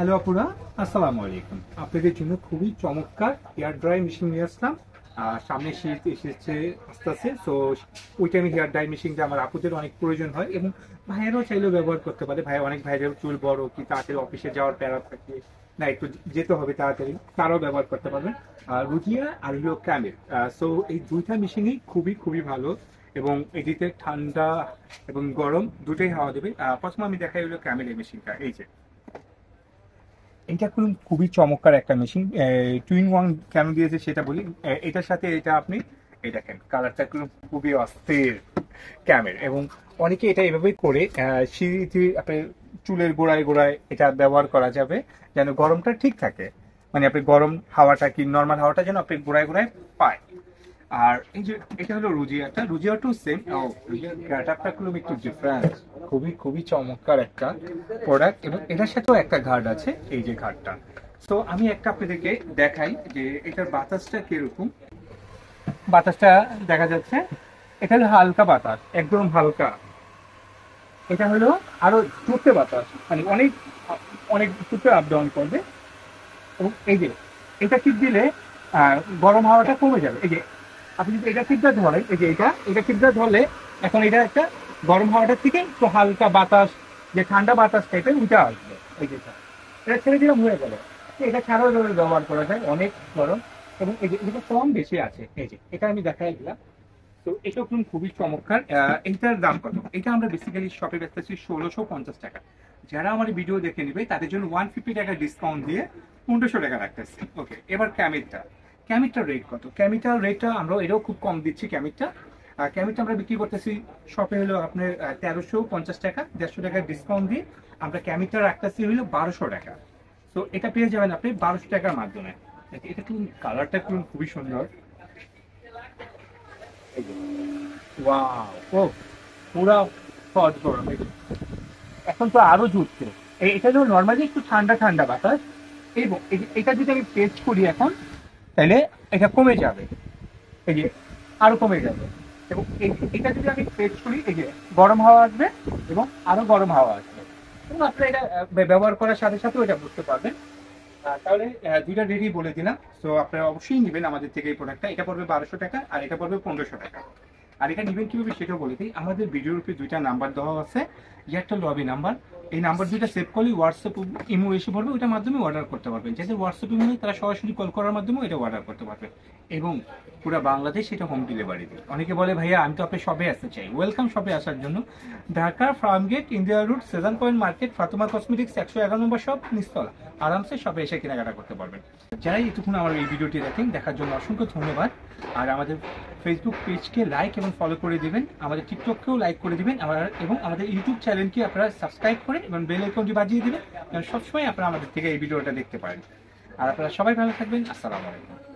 Hello আপুরা, আসসালামু আলাইকুম। আপনাদের জন্য খুবই চমৎকার হেয়ার ড্রাই মেশিন নিয়ে আসলাম। সামনে শীত এসেছে আস্তে আস্তে, সো ওই টাইমে হেয়ার ড্রাই মেশিনটা আমার আপুদের অনেক প্রয়োজন হয় এবং ভাইয়েরাও চাইলেও ব্যবহার করতে পারে। অনেক ভাইয়ের চুল বড়, কি তাড়াতাড়ি অফিসে যাওয়ার প্যারা থাকে না, একটু যেতে হবে তাড়াতাড়ি, তারাও ব্যবহার করতে পারবেন। রুজিয়া আর হলো ক্যামেল, সো এই দুইটা মেশিনই খুবই খুবই ভালো এবং এটিতে ঠান্ডা এবং গরম দুটোই হাওয়া দেবে। প্রথমে আমি দেখাই হলো ক্যামেল এই মেশিনটা। এই যে এটা খুবই চমৎকার একটা মেশিন। টুইন ওয়ান কেন দিয়েছে সেটা বলি। এটার সাথে এটা আপনি এই দেখেন, কালারটা খুবই অস্থির ক্যামের, এবং অনেকে এটা এভাবেই করে সিঁড়িতে আপনার চুলের গোড়ায় গোড়ায় এটা ব্যবহার করা যাবে যেন গরমটা ঠিক থাকে। মানে আপনি গরম হাওয়াটা কি নর্মাল হাওয়াটা যেন আপনি গোড়ায় গোড়ায় পায়। আর এই যে এটা হলো রুজিয়াটা, রুজিয়াটা সেম। রুজিয়ার গার্ডারটা একটু ডিফারেন্ট, খুবই খুবই চমৎকার একটা প্রোডাক্ট, এবং এটার সাথেও একটা ঘাট আছে, এই যে ঘাটটা। তো আমি একটা আপনাদেরকে দেখাই যে এটার বাতাসটা কিরকম। বাতাসটা দেখা যাচ্ছে, এটা হলো হালকা বাতাস, একদম হালকা। এটা হলো আরো চুপে বাতাস, মানে অনেক অনেক চুপে আপ ডাউন করবে। এবং এই যে এটা টিপ দিলে গরম হাওয়াটা কমে যাবে। এই যে আপনি যদি এটা টিপটা ধরেন, এই যে এটা টিপটা ধরলে এখন এটা একটা গরম হাওয়াটার থেকে একটু হালকা বাতাস, যে ঠান্ডা বাতাস টাইপের উঠে আসবে। এই যে এটা ছেড়ে দিলাম হয়ে গেল। এটা ছাড়াও এভাবে ব্যবহার করা যায়, অনেক গরম। এবং এই যে এটা কম বেশি আছে, এই যে এটা আমি দেখাই দিলাম। তো এটা খুবই চমৎকার। এইটার দাম কত? এটা আমরা বেসিক্যালি শপে বেচতেছি 1650 টাকা। যারা আমার ভিডিও দেখে নিবে তাদের জন্য 150 টাকা ডিসকাউন্ট দিয়ে 1500 টাকা রাখতেছি। ওকে, এবার ক্যামিটার রেট কত? ক্যামিটার রেটটা আমরা এটাও খুব কম দিচ্ছি। ক্যামিটা আমরা বিক্রি করতেছি শপে হলো আপনার 1350 টাকা, 150 টাকা ডিসকাউন্ট দিয়ে আমরা ক্যামিটা রাখতেছি হলো 1200 টাকা। তো এটা পেয়ে যাবেন আপনি 1200 টাকার মাধ্যমে। এটা কালারটা খুবই সুন্দর। ওয়াও, ও পুরা হট গরম। এখন তো আরো জুটছে। এটা তো নর্মালি একটু ঠান্ডা ঠান্ডা বাতাস, এবং এটা যদি আমি টেস্ট করি এখন, তাহলে এটা কমে যাবে। এই যে আরো কমে যাবে। এবং এটা যদি আমি টেস্ট করি, এই যে গরম হাওয়া আসবে এবং আরো গরম হাওয়া আসবে। এবং আপনি এটা ব্যবহার করার সাথে সাথে ওইটা বুঝতে পারবেন। তাহলে দুইটা রেডি বলে দিলাম। সো আপনারা অবশ্যই নেবেন আমাদের থেকে এই প্রোডাক্টটা। এটা পড়বে 1200 টাকা আর এটা পড়বে 1500 টাকা। আর এটা নেবেন কিভাবে সেটাও বলে দিই। আমাদের ভিডিওর উপরে দুইটা নাম্বার দেওয়া আছে, যে একটা লবি নাম্বার। এই নাম্বার দুইটা সেভ করলে হোয়াটসঅ্যাপ ইমো এসে পড়বে, ওইটার মাধ্যমে অর্ডার করতে পারবেন। যাদের হোয়াটসঅ্যাপ ইমো নেই তারা সরাসরি কল করার মাধ্যমে এটা অর্ডার করতে পারবেন, এবং পুরো বাংলাদেশ এটা হোম ডেলিভারি দিই। অনেকে বলে ভাইয়া আমি তো আপনার শপে আসতে চাই। ওয়েলকাম শপে আসার জন্য। Dhaka Farmgate, India road, Shezan point market, Fatema cosmetics 111 নম্বর শপ, নিচতলা। আরামসে শপে এসে কেনাকাটা করতে পারবেন। যারাই এতক্ষণ আমার এই ভিডিওটি দেখেন, দেখার জন্য অসংখ্য ধন্যবাদ। আর আমাদের ফেসবুক পেজকে লাইক এবং ফলো করে দিবেন, আমাদের টিকটককেও লাইক করে দিবেন, এবং আমাদের ইউটিউব চ্যানেলকে আপনারা সাবস্ক্রাইব করে এবং বেল আইকনটি বাজিয়ে দিবেন, কারণ সবসময় আপনারা আমাদের থেকে এই ভিডিওটা দেখতে পারেন। আর আপনারা সবাই ভালো থাকবেন। আসসালামু আলাইকুম।